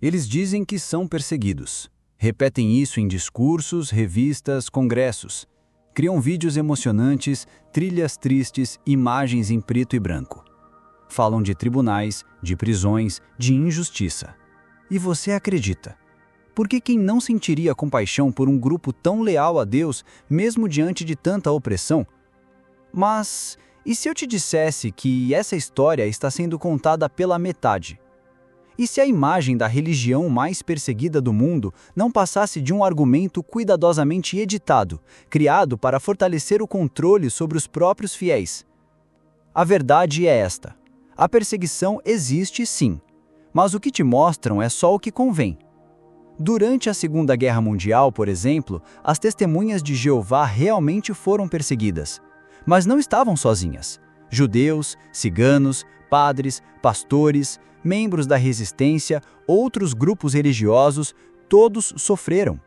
Eles dizem que são perseguidos. Repetem isso em discursos, revistas, congressos. Criam vídeos emocionantes, trilhas tristes, imagens em preto e branco. Falam de tribunais, de prisões, de injustiça. E você acredita? Porque quem não sentiria compaixão por um grupo tão leal a Deus, mesmo diante de tanta opressão? Mas, e se eu te dissesse que essa história está sendo contada pela metade? E se a imagem da religião mais perseguida do mundo não passasse de um argumento cuidadosamente editado, criado para fortalecer o controle sobre os próprios fiéis? A verdade é esta: a perseguição existe sim, mas o que te mostram é só o que convém. Durante a Segunda Guerra Mundial, por exemplo, as testemunhas de Jeová realmente foram perseguidas, mas não estavam sozinhas. Judeus, ciganos, padres, pastores, membros da resistência, outros grupos religiosos, todos sofreram.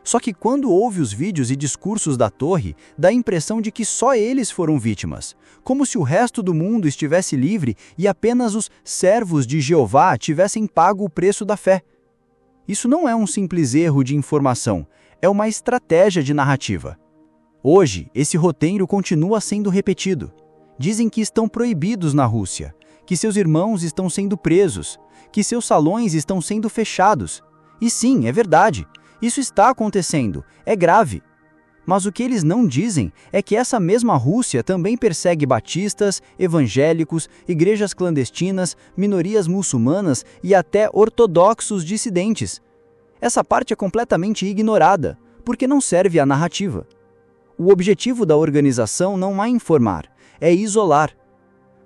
Só que quando ouve os vídeos e discursos da torre, dá a impressão de que só eles foram vítimas, como se o resto do mundo estivesse livre e apenas os servos de Jeová tivessem pago o preço da fé. Isso não é um simples erro de informação, é uma estratégia de narrativa. Hoje, esse roteiro continua sendo repetido. Dizem que estão proibidos na Rússia, que seus irmãos estão sendo presos, que seus salões estão sendo fechados. E sim, é verdade, isso está acontecendo, é grave. Mas o que eles não dizem é que essa mesma Rússia também persegue batistas, evangélicos, igrejas clandestinas, minorias muçulmanas e até ortodoxos dissidentes. Essa parte é completamente ignorada, porque não serve à narrativa. O objetivo da organização não é informar, é isolar.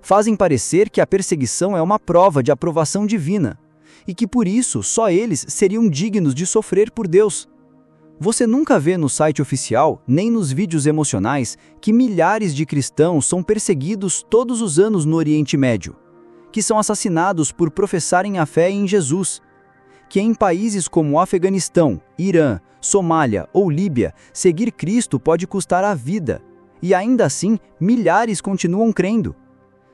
Fazem parecer que a perseguição é uma prova de aprovação divina, e que por isso só eles seriam dignos de sofrer por Deus. Você nunca vê no site oficial, nem nos vídeos emocionais, que milhares de cristãos são perseguidos todos os anos no Oriente Médio, que são assassinados por professarem a fé em Jesus, que em países como Afeganistão, Irã, Somália ou Líbia, seguir Cristo pode custar a vida, e ainda assim milhares continuam crendo.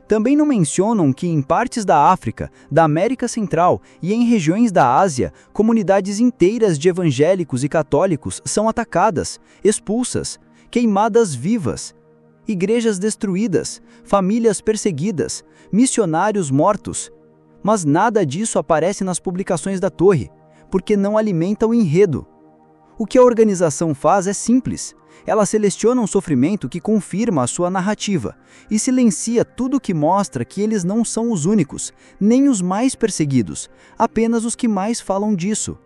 Também não mencionam que em partes da África, da América Central e em regiões da Ásia, comunidades inteiras de evangélicos e católicos são atacadas, expulsas, queimadas vivas, igrejas destruídas, famílias perseguidas, missionários mortos. Mas nada disso aparece nas publicações da torre, porque não alimenta o enredo. O que a organização faz é simples. Ela seleciona um sofrimento que confirma a sua narrativa e silencia tudo que mostra que eles não são os únicos, nem os mais perseguidos, apenas os que mais falam disso.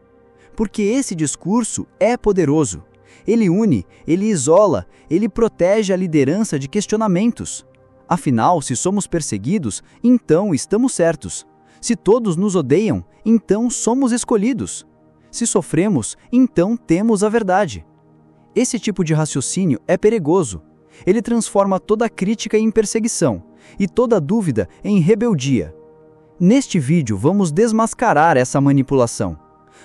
Porque esse discurso é poderoso. Ele une, ele isola, ele protege a liderança de questionamentos. Afinal, se somos perseguidos, então estamos certos. Se todos nos odeiam, então somos escolhidos. Se sofremos, então temos a verdade. Esse tipo de raciocínio é perigoso. Ele transforma toda crítica em perseguição e toda dúvida em rebeldia. Neste vídeo vamos desmascarar essa manipulação.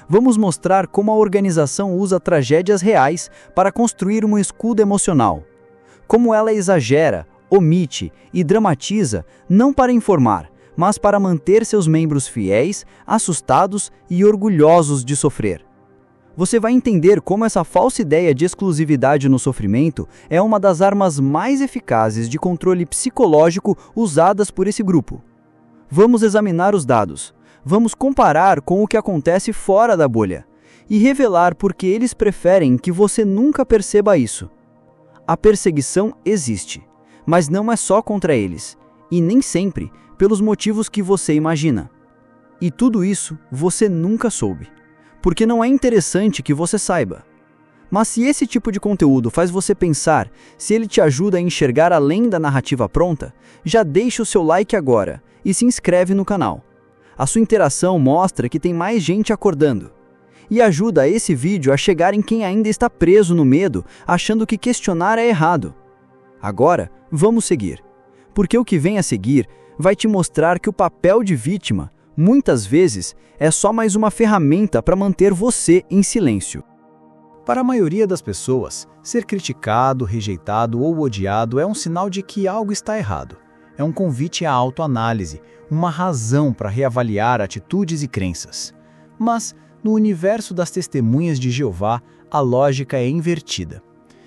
Vamos mostrar como a organização usa tragédias reais para construir um escudo emocional. Como ela exagera, omite e dramatiza não para informar, mas para manter seus membros fiéis, assustados e orgulhosos de sofrer. Você vai entender como essa falsa ideia de exclusividade no sofrimento é uma das armas mais eficazes de controle psicológico usadas por esse grupo. Vamos examinar os dados, vamos comparar com o que acontece fora da bolha e revelar por que eles preferem que você nunca perceba isso. A perseguição existe, mas não é só contra eles, e nem sempre pelos motivos que você imagina. E tudo isso você nunca soube, porque não é interessante que você saiba. Mas se esse tipo de conteúdo faz você pensar, se ele te ajuda a enxergar além da narrativa pronta, já deixa o seu like agora e se inscreve no canal. A sua interação mostra que tem mais gente acordando. E ajuda esse vídeo a chegar em quem ainda está preso no medo, achando que questionar é errado. Agora, vamos seguir. Porque o que vem a seguir vai te mostrar que o papel de vítima, muitas vezes, é só mais uma ferramenta para manter você em silêncio. Para a maioria das pessoas, ser criticado, rejeitado ou odiado é um sinal de que algo está errado. É um convite à autoanálise, uma razão para reavaliar atitudes e crenças. Mas, no universo das testemunhas de Jeová, a lógica é invertida.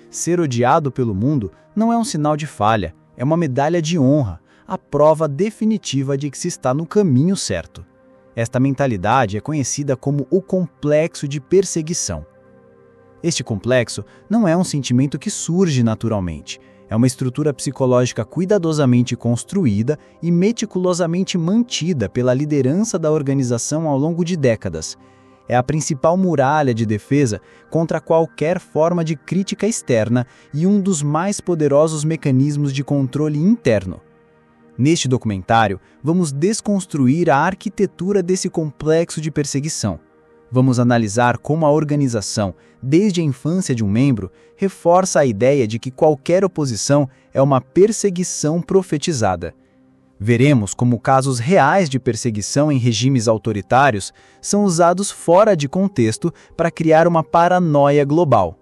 Ser odiado pelo mundo não é um sinal de falha, é uma medalha de honra, a prova definitiva de que se está no caminho certo. Esta mentalidade é conhecida como o complexo de perseguição. Este complexo não é um sentimento que surge naturalmente. É uma estrutura psicológica cuidadosamente construída e meticulosamente mantida pela liderança da organização ao longo de décadas. É a principal muralha de defesa contra qualquer forma de crítica externa e um dos mais poderosos mecanismos de controle interno. Neste documentário, vamos desconstruir a arquitetura desse complexo de perseguição. Vamos analisar como a organização, desde a infância de um membro, reforça a ideia de que qualquer oposição é uma perseguição profetizada. Veremos como casos reais de perseguição em regimes autoritários são usados fora de contexto para criar uma paranoia global.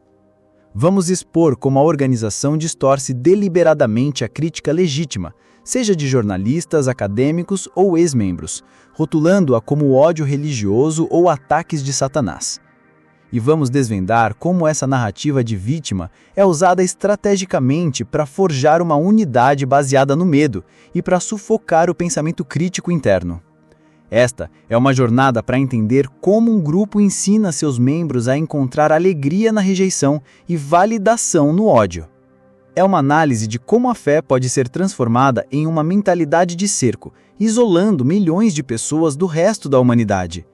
Vamos expor como a organização distorce deliberadamente a crítica legítima, seja de jornalistas, acadêmicos ou ex-membros, rotulando-a como ódio religioso ou ataques de Satanás. E vamos desvendar como essa narrativa de vítima é usada estrategicamente para forjar uma unidade baseada no medo e para sufocar o pensamento crítico interno. Esta é uma jornada para entender como um grupo ensina seus membros a encontrar alegria na rejeição e validação no ódio. É uma análise de como a fé pode ser transformada em uma mentalidade de cerco, isolando milhões de pessoas do resto da humanidade.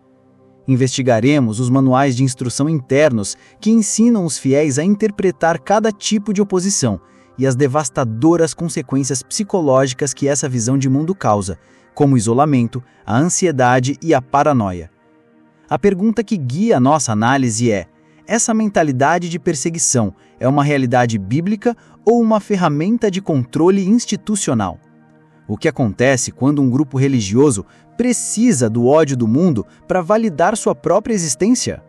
Investigaremos os manuais de instrução internos que ensinam os fiéis a interpretar cada tipo de oposição e as devastadoras consequências psicológicas que essa visão de mundo causa, como o isolamento, a ansiedade e a paranoia. A pergunta que guia a nossa análise é: essa mentalidade de perseguição é uma realidade bíblica ou uma ferramenta de controle institucional? O que acontece quando um grupo religioso precisa do ódio do mundo para validar sua própria existência?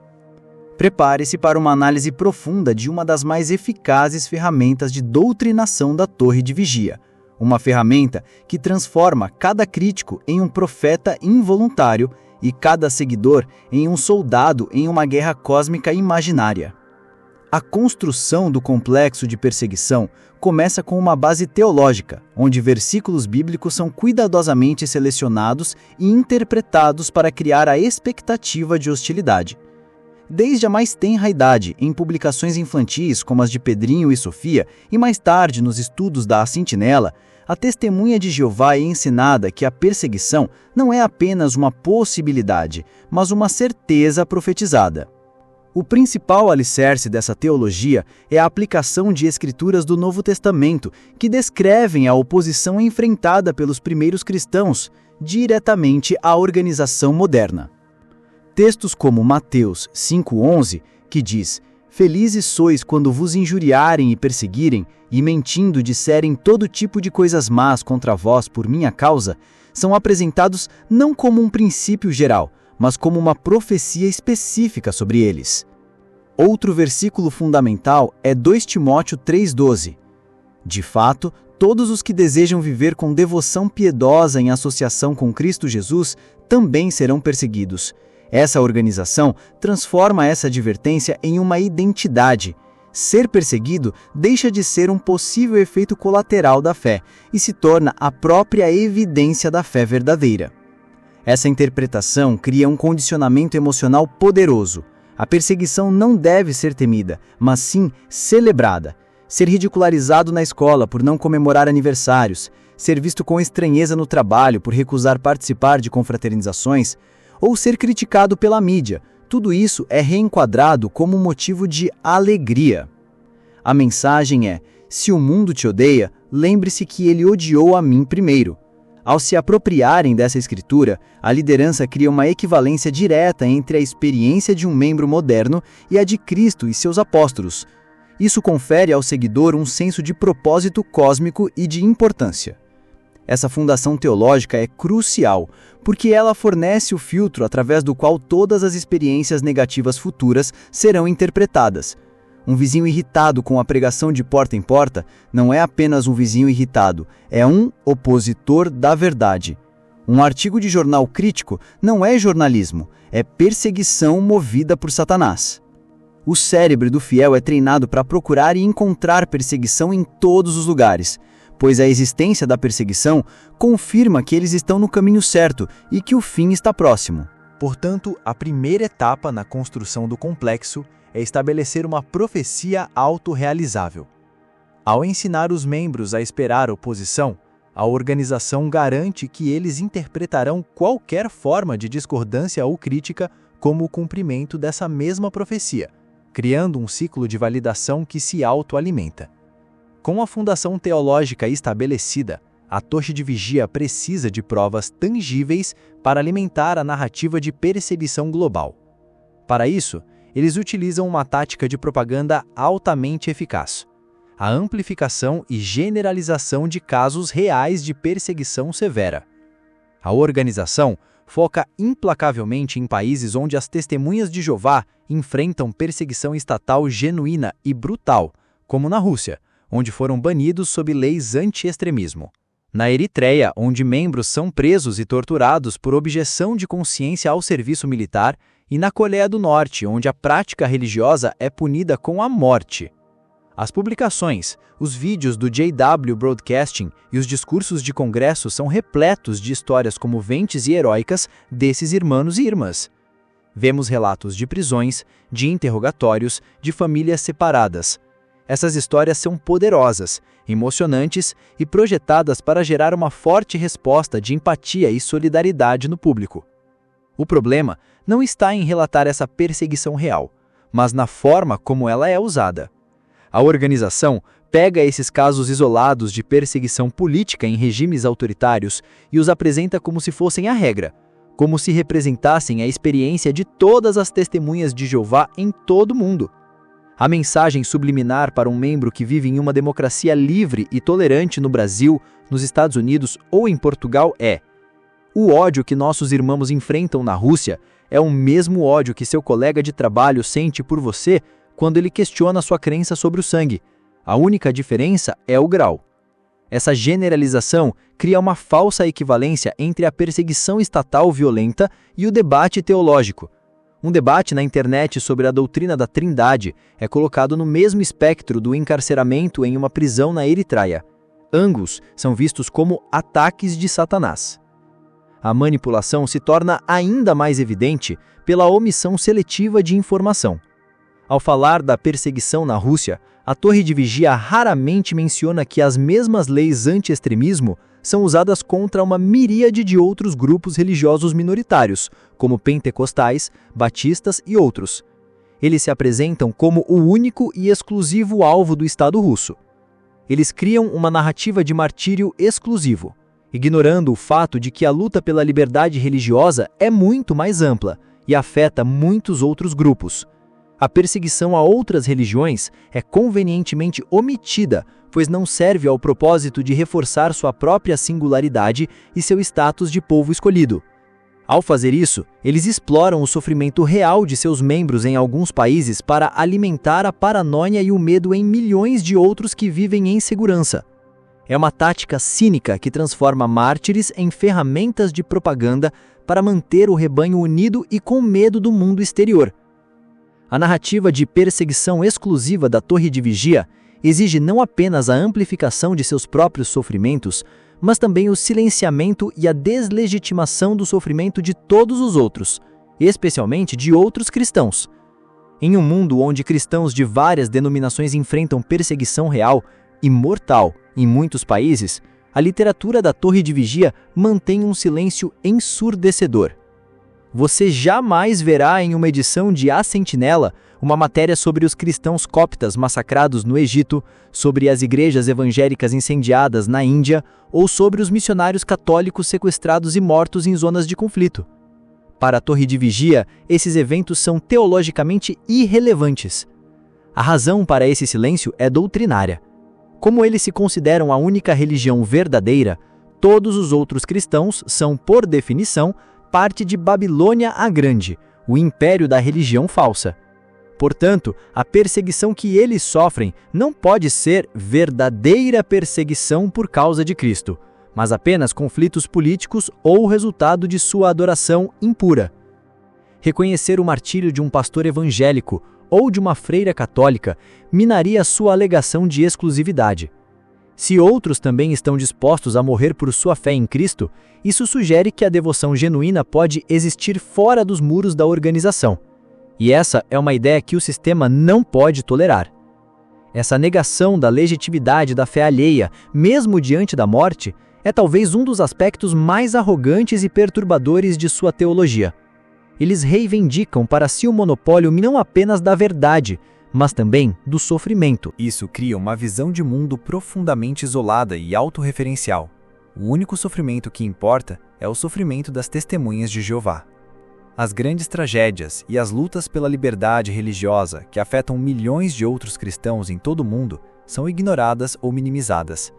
Prepare-se para uma análise profunda de uma das mais eficazes ferramentas de doutrinação da Torre de Vigia, uma ferramenta que transforma cada crítico em um profeta involuntário e cada seguidor em um soldado em uma guerra cósmica imaginária. A construção do complexo de perseguição começa com uma base teológica, onde versículos bíblicos são cuidadosamente selecionados e interpretados para criar a expectativa de hostilidade. Desde a mais tenra idade, em publicações infantis como as de Pedrinho e Sofia, e mais tarde nos estudos da Sentinela, a testemunha de Jeová é ensinada que a perseguição não é apenas uma possibilidade, mas uma certeza profetizada. O principal alicerce dessa teologia é a aplicação de escrituras do Novo Testamento, que descrevem a oposição enfrentada pelos primeiros cristãos diretamente à organização moderna. Textos como Mateus 5,11, que diz: "Felizes sois quando vos injuriarem e perseguirem, e mentindo disserem todo tipo de coisas más contra vós por minha causa", são apresentados não como um princípio geral, mas como uma profecia específica sobre eles. Outro versículo fundamental é 2 Timóteo 3,12. De fato, todos os que desejam viver com devoção piedosa em associação com Cristo Jesus também serão perseguidos. Essa organização transforma essa advertência em uma identidade. Ser perseguido deixa de ser um possível efeito colateral da fé e se torna a própria evidência da fé verdadeira. Essa interpretação cria um condicionamento emocional poderoso. A perseguição não deve ser temida, mas sim celebrada. Ser ridicularizado na escola por não comemorar aniversários, ser visto com estranheza no trabalho por recusar participar de confraternizações, ou ser criticado pela mídia, tudo isso é reenquadrado como motivo de alegria. A mensagem é: se o mundo te odeia, lembre-se que ele odiou a mim primeiro. Ao se apropriarem dessa escritura, a liderança cria uma equivalência direta entre a experiência de um membro moderno e a de Cristo e seus apóstolos. Isso confere ao seguidor um senso de propósito cósmico e de importância. Essa fundação teológica é crucial, porque ela fornece o filtro através do qual todas as experiências negativas futuras serão interpretadas. Um vizinho irritado com a pregação de porta em porta não é apenas um vizinho irritado, é um opositor da verdade. Um artigo de jornal crítico não é jornalismo, é perseguição movida por Satanás. O cérebro do fiel é treinado para procurar e encontrar perseguição em todos os lugares, pois a existência da perseguição confirma que eles estão no caminho certo e que o fim está próximo. Portanto, a primeira etapa na construção do complexo é estabelecer uma profecia autorrealizável. Ao ensinar os membros a esperar oposição, a organização garante que eles interpretarão qualquer forma de discordância ou crítica como o cumprimento dessa mesma profecia, criando um ciclo de validação que se autoalimenta. Com a fundação teológica estabelecida, a torre de vigia precisa de provas tangíveis para alimentar a narrativa de perseguição global. Para isso, eles utilizam uma tática de propaganda altamente eficaz: a amplificação e generalização de casos reais de perseguição severa. A organização foca implacavelmente em países onde as testemunhas de Jeová enfrentam perseguição estatal genuína e brutal, como na Rússia, onde foram banidos sob leis anti-extremismo. Na Eritreia, onde membros são presos e torturados por objeção de consciência ao serviço militar, e na Coreia do Norte, onde a prática religiosa é punida com a morte. As publicações, os vídeos do JW Broadcasting e os discursos de congresso são repletos de histórias comoventes e heróicas desses irmãos e irmãs. Vemos relatos de prisões, de interrogatórios, de famílias separadas. Essas histórias são poderosas, emocionantes e projetadas para gerar uma forte resposta de empatia e solidariedade no público. O problema não está em relatar essa perseguição real, mas na forma como ela é usada. A organização pega esses casos isolados de perseguição política em regimes autoritários e os apresenta como se fossem a regra, como se representassem a experiência de todas as testemunhas de Jeová em todo o mundo. A mensagem subliminar para um membro que vive em uma democracia livre e tolerante no Brasil, nos Estados Unidos ou em Portugal é: o ódio que nossos irmãos enfrentam na Rússia é o mesmo ódio que seu colega de trabalho sente por você quando ele questiona sua crença sobre o sangue. A única diferença é o grau. Essa generalização cria uma falsa equivalência entre a perseguição estatal violenta e o debate teológico. Um debate na internet sobre a doutrina da Trindade é colocado no mesmo espectro do encarceramento em uma prisão na Eritreia. Ambos são vistos como ataques de Satanás. A manipulação se torna ainda mais evidente pela omissão seletiva de informação. Ao falar da perseguição na Rússia, a torre de vigia raramente menciona que as mesmas leis anti-extremismo são usadas contra uma miríade de outros grupos religiosos minoritários, como pentecostais, batistas e outros. Eles se apresentam como o único e exclusivo alvo do Estado russo. Eles criam uma narrativa de martírio exclusivo, ignorando o fato de que a luta pela liberdade religiosa é muito mais ampla e afeta muitos outros grupos. A perseguição a outras religiões é convenientemente omitida, pois não serve ao propósito de reforçar sua própria singularidade e seu status de povo escolhido. Ao fazer isso, eles exploram o sofrimento real de seus membros em alguns países para alimentar a paranoia e o medo em milhões de outros que vivem em segurança. É uma tática cínica que transforma mártires em ferramentas de propaganda para manter o rebanho unido e com medo do mundo exterior. A narrativa de perseguição exclusiva da Torre de Vigia exige não apenas a amplificação de seus próprios sofrimentos, mas também o silenciamento e a deslegitimação do sofrimento de todos os outros, especialmente de outros cristãos. Em um mundo onde cristãos de várias denominações enfrentam perseguição real e mortal em muitos países, a literatura da Torre de Vigia mantém um silêncio ensurdecedor. Você jamais verá em uma edição de A Sentinela uma matéria sobre os cristãos coptas massacrados no Egito, sobre as igrejas evangélicas incendiadas na Índia ou sobre os missionários católicos sequestrados e mortos em zonas de conflito. Para a Torre de Vigia, esses eventos são teologicamente irrelevantes. A razão para esse silêncio é doutrinária. Como eles se consideram a única religião verdadeira, todos os outros cristãos são, por definição, parte de Babilônia a Grande, o império da religião falsa. Portanto, a perseguição que eles sofrem não pode ser verdadeira perseguição por causa de Cristo, mas apenas conflitos políticos ou o resultado de sua adoração impura. Reconhecer o martírio de um pastor evangélico ou de uma freira católica minaria sua alegação de exclusividade. Se outros também estão dispostos a morrer por sua fé em Cristo, isso sugere que a devoção genuína pode existir fora dos muros da organização. E essa é uma ideia que o sistema não pode tolerar. Essa negação da legitimidade da fé alheia, mesmo diante da morte, é talvez um dos aspectos mais arrogantes e perturbadores de sua teologia. Eles reivindicam para si o monopólio não apenas da verdade, mas também do sofrimento. Isso cria uma visão de mundo profundamente isolada e autorreferencial. O único sofrimento que importa é o sofrimento das testemunhas de Jeová. As grandes tragédias e as lutas pela liberdade religiosa que afetam milhões de outros cristãos em todo o mundo são ignoradas ou minimizadas.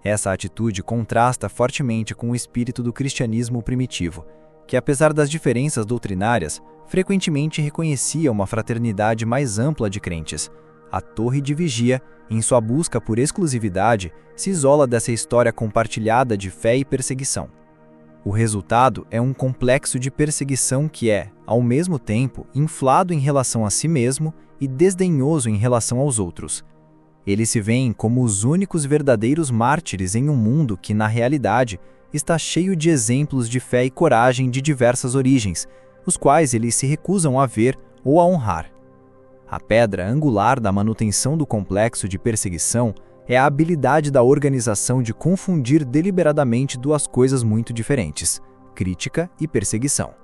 Essa atitude contrasta fortemente com o espírito do cristianismo primitivo, que apesar das diferenças doutrinárias, frequentemente reconhecia uma fraternidade mais ampla de crentes. A Torre de Vigia, em sua busca por exclusividade, se isola dessa história compartilhada de fé e perseguição. O resultado é um complexo de perseguição que é, ao mesmo tempo, inflado em relação a si mesmo e desdenhoso em relação aos outros. Eles se veem como os únicos verdadeiros mártires em um mundo que, na realidade, está cheio de exemplos de fé e coragem de diversas origens, os quais eles se recusam a ver ou a honrar. A pedra angular da manutenção do complexo de perseguição é a habilidade da organização de confundir deliberadamente duas coisas muito diferentes: crítica e perseguição.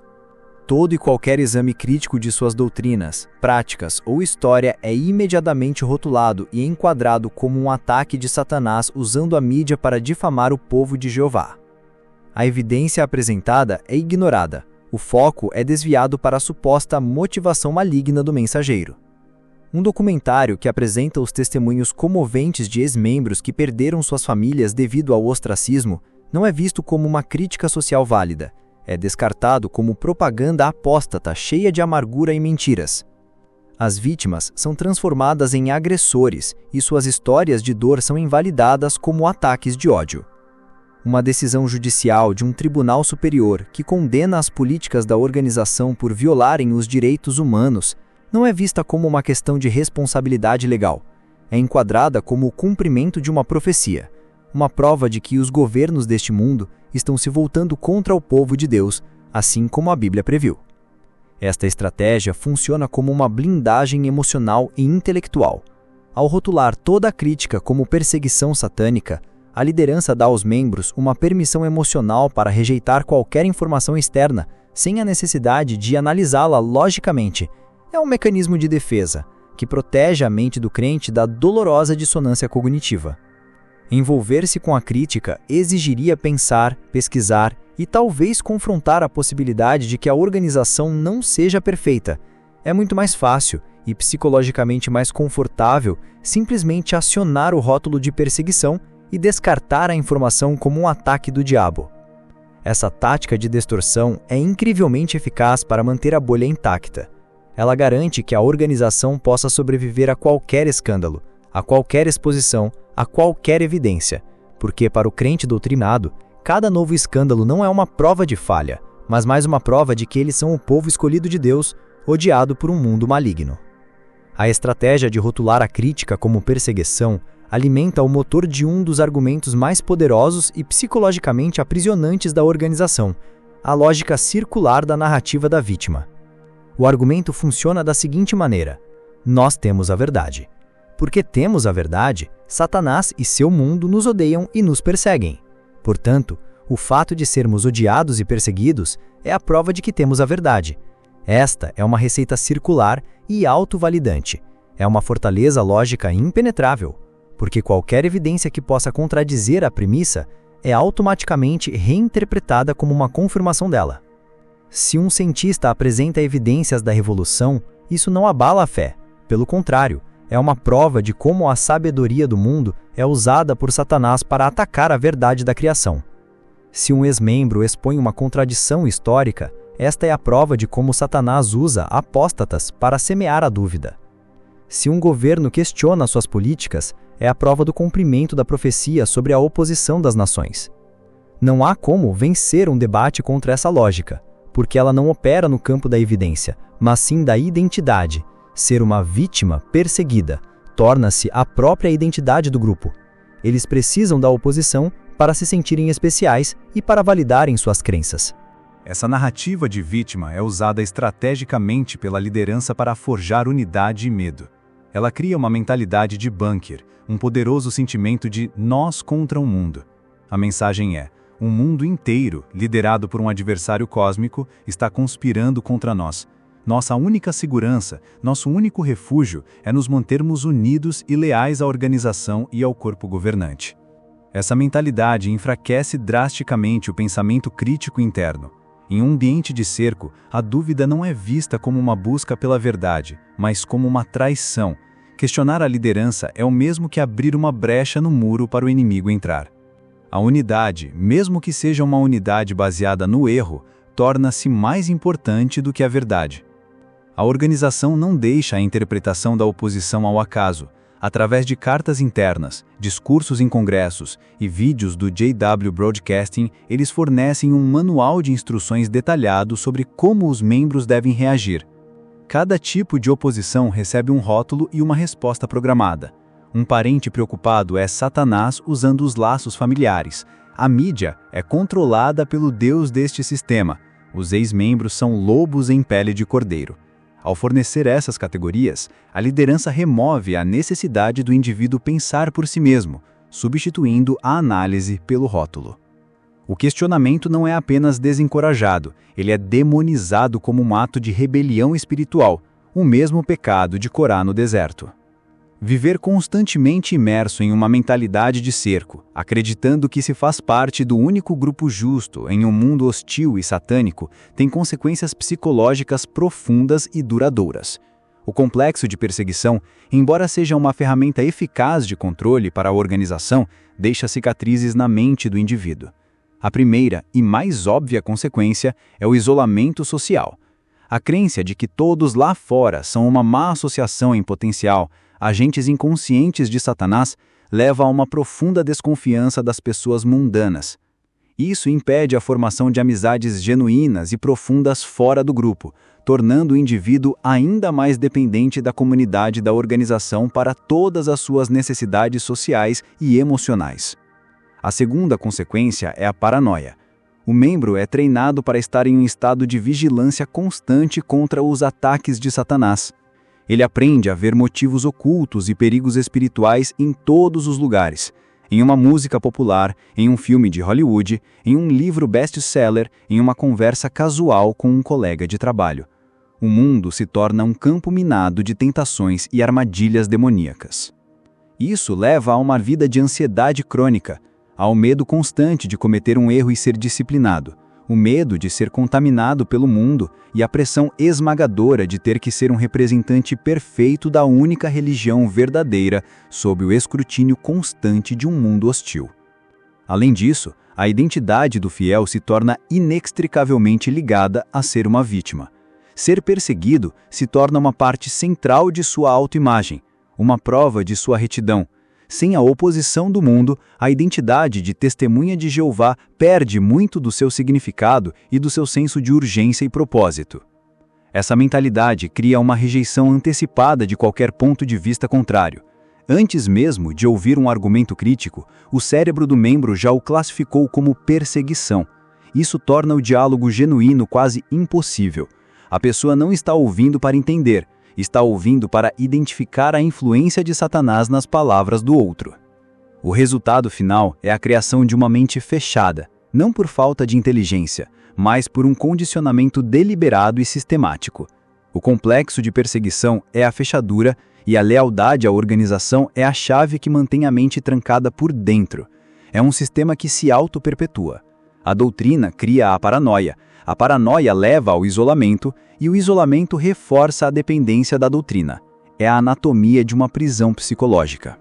Todo e qualquer exame crítico de suas doutrinas, práticas ou história é imediatamente rotulado e enquadrado como um ataque de Satanás usando a mídia para difamar o povo de Jeová. A evidência apresentada é ignorada. O foco é desviado para a suposta motivação maligna do mensageiro. Um documentário que apresenta os testemunhos comoventes de ex-membros que perderam suas famílias devido ao ostracismo não é visto como uma crítica social válida. É descartado como propaganda apóstata cheia de amargura e mentiras. As vítimas são transformadas em agressores e suas histórias de dor são invalidadas como ataques de ódio. Uma decisão judicial de um tribunal superior que condena as políticas da organização por violarem os direitos humanos não é vista como uma questão de responsabilidade legal. É enquadrada como o cumprimento de uma profecia, uma prova de que os governos deste mundo estão se voltando contra o povo de Deus, assim como a Bíblia previu. Esta estratégia funciona como uma blindagem emocional e intelectual. Ao rotular toda a crítica como perseguição satânica, a liderança dá aos membros uma permissão emocional para rejeitar qualquer informação externa, sem a necessidade de analisá-la logicamente. É um mecanismo de defesa, que protege a mente do crente da dolorosa dissonância cognitiva. Envolver-se com a crítica exigiria pensar, pesquisar e talvez confrontar a possibilidade de que a organização não seja perfeita. É muito mais fácil e psicologicamente mais confortável simplesmente acionar o rótulo de perseguição e descartar a informação como um ataque do diabo. Essa tática de distorção é incrivelmente eficaz para manter a bolha intacta. Ela garante que a organização possa sobreviver a qualquer escândalo, a qualquer exposição, a qualquer evidência, porque para o crente doutrinado, cada novo escândalo não é uma prova de falha, mas mais uma prova de que eles são o povo escolhido de Deus, odiado por um mundo maligno. A estratégia de rotular a crítica como perseguição alimenta o motor de um dos argumentos mais poderosos e psicologicamente aprisionantes da organização, a lógica circular da narrativa da vítima. O argumento funciona da seguinte maneira: nós temos a verdade. Porque temos a verdade, Satanás e seu mundo nos odeiam e nos perseguem. Portanto, o fato de sermos odiados e perseguidos é a prova de que temos a verdade. Esta é uma receita circular e autovalidante. É uma fortaleza lógica impenetrável, porque qualquer evidência que possa contradizer a premissa é automaticamente reinterpretada como uma confirmação dela. Se um cientista apresenta evidências da revolução, isso não abala a fé. Pelo contrário, é uma prova de como a sabedoria do mundo é usada por Satanás para atacar a verdade da criação. Se um ex-membro expõe uma contradição histórica, esta é a prova de como Satanás usa apóstatas para semear a dúvida. Se um governo questiona suas políticas, é a prova do cumprimento da profecia sobre a oposição das nações. Não há como vencer um debate contra essa lógica, porque ela não opera no campo da evidência, mas sim da identidade. Ser uma vítima perseguida torna-se a própria identidade do grupo. Eles precisam da oposição para se sentirem especiais e para validarem suas crenças. Essa narrativa de vítima é usada estrategicamente pela liderança para forjar unidade e medo. Ela cria uma mentalidade de bunker, um poderoso sentimento de nós contra o mundo. A mensagem é: um mundo inteiro, liderado por um adversário cósmico, está conspirando contra nós. Nossa única segurança, nosso único refúgio é nos mantermos unidos e leais à organização e ao corpo governante. Essa mentalidade enfraquece drasticamente o pensamento crítico interno. Em um ambiente de cerco, a dúvida não é vista como uma busca pela verdade, mas como uma traição. Questionar a liderança é o mesmo que abrir uma brecha no muro para o inimigo entrar. A unidade, mesmo que seja uma unidade baseada no erro, torna-se mais importante do que a verdade. A organização não deixa a interpretação da oposição ao acaso. Através de cartas internas, discursos em congressos e vídeos do JW Broadcasting, eles fornecem um manual de instruções detalhado sobre como os membros devem reagir. Cada tipo de oposição recebe um rótulo e uma resposta programada. Um parente preocupado é Satanás usando os laços familiares. A mídia é controlada pelo Deus deste sistema. Os ex-membros são lobos em pele de cordeiro. Ao fornecer essas categorias, a liderança remove a necessidade do indivíduo pensar por si mesmo, substituindo a análise pelo rótulo. O questionamento não é apenas desencorajado, ele é demonizado como um ato de rebelião espiritual, o mesmo pecado de Corá no deserto. Viver constantemente imerso em uma mentalidade de cerco, acreditando que se faz parte do único grupo justo em um mundo hostil e satânico, tem consequências psicológicas profundas e duradouras. O complexo de perseguição, embora seja uma ferramenta eficaz de controle para a organização, deixa cicatrizes na mente do indivíduo. A primeira e mais óbvia consequência é o isolamento social. A crença de que todos lá fora são uma má associação em potencial, agentes inconscientes de Satanás, leva a uma profunda desconfiança das pessoas mundanas. Isso impede a formação de amizades genuínas e profundas fora do grupo, tornando o indivíduo ainda mais dependente da comunidade da organização para todas as suas necessidades sociais e emocionais. A segunda consequência é a paranoia. O membro é treinado para estar em um estado de vigilância constante contra os ataques de Satanás. Ele aprende a ver motivos ocultos e perigos espirituais em todos os lugares. Em uma música popular, em um filme de Hollywood, em um livro best-seller, em uma conversa casual com um colega de trabalho. O mundo se torna um campo minado de tentações e armadilhas demoníacas. Isso leva a uma vida de ansiedade crônica, ao medo constante de cometer um erro e ser disciplinado, o medo de ser contaminado pelo mundo e a pressão esmagadora de ter que ser um representante perfeito da única religião verdadeira sob o escrutínio constante de um mundo hostil. Além disso, a identidade do fiel se torna inextricavelmente ligada a ser uma vítima. Ser perseguido se torna uma parte central de sua autoimagem, uma prova de sua retidão. Sem a oposição do mundo, a identidade de testemunha de Jeová perde muito do seu significado e do seu senso de urgência e propósito. Essa mentalidade cria uma rejeição antecipada de qualquer ponto de vista contrário. Antes mesmo de ouvir um argumento crítico, o cérebro do membro já o classificou como perseguição. Isso torna o diálogo genuíno quase impossível. A pessoa não está ouvindo para entender, está ouvindo para identificar a influência de Satanás nas palavras do outro. O resultado final é a criação de uma mente fechada, não por falta de inteligência, mas por um condicionamento deliberado e sistemático. O complexo de perseguição é a fechadura e a lealdade à organização é a chave que mantém a mente trancada por dentro. É um sistema que se auto-perpetua. A doutrina cria a paranoia leva ao isolamento e o isolamento reforça a dependência da doutrina. É a anatomia de uma prisão psicológica.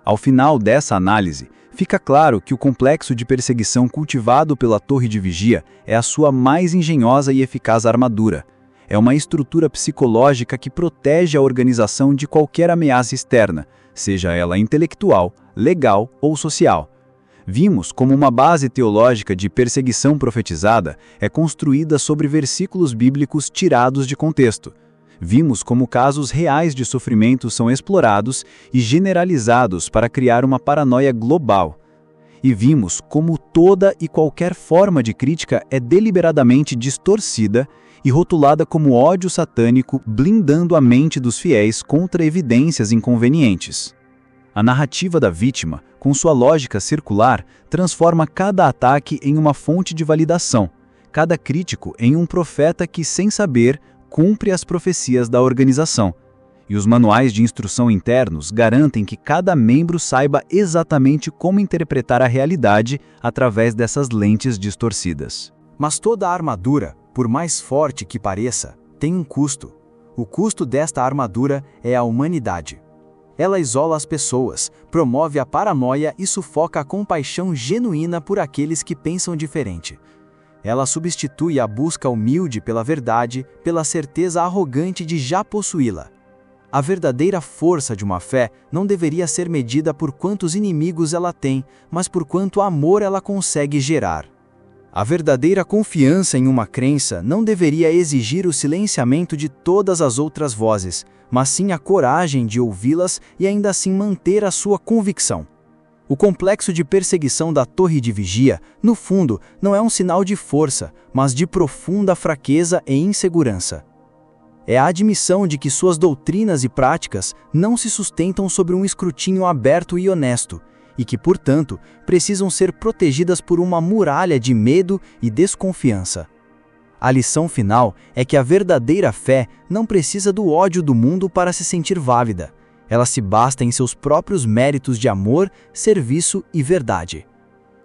Ao final dessa análise, fica claro que o complexo de perseguição cultivado pela torre de vigia é a sua mais engenhosa e eficaz armadura. É uma estrutura psicológica que protege a organização de qualquer ameaça externa, seja ela intelectual, legal ou social. Vimos como uma base teológica de perseguição profetizada é construída sobre versículos bíblicos tirados de contexto. Vimos como casos reais de sofrimento são explorados e generalizados para criar uma paranoia global. E vimos como toda e qualquer forma de crítica é deliberadamente distorcida e rotulada como ódio satânico, blindando a mente dos fiéis contra evidências inconvenientes. A narrativa da vítima, com sua lógica circular, transforma cada ataque em uma fonte de validação, cada crítico em um profeta que, sem saber, cumpre as profecias da organização. E os manuais de instrução internos garantem que cada membro saiba exatamente como interpretar a realidade através dessas lentes distorcidas. Mas toda armadura, por mais forte que pareça, tem um custo. O custo desta armadura é a humanidade. Ela isola as pessoas, promove a paranoia e sufoca a compaixão genuína por aqueles que pensam diferente. Ela substitui a busca humilde pela verdade, pela certeza arrogante de já possuí-la. A verdadeira força de uma fé não deveria ser medida por quantos inimigos ela tem, mas por quanto amor ela consegue gerar. A verdadeira confiança em uma crença não deveria exigir o silenciamento de todas as outras vozes, mas sim a coragem de ouvi-las e ainda assim manter a sua convicção. O complexo de perseguição da torre de vigia, no fundo, não é um sinal de força, mas de profunda fraqueza e insegurança. É a admissão de que suas doutrinas e práticas não se sustentam sobre um escrutínio aberto e honesto, e que, portanto, precisam ser protegidas por uma muralha de medo e desconfiança. A lição final é que a verdadeira fé não precisa do ódio do mundo para se sentir válida. Ela se basta em seus próprios méritos de amor, serviço e verdade.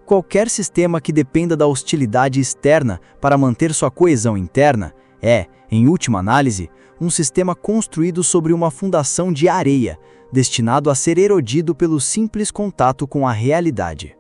Qualquer sistema que dependa da hostilidade externa para manter sua coesão interna é, em última análise, um sistema construído sobre uma fundação de areia, destinado a ser erodido pelo simples contato com a realidade.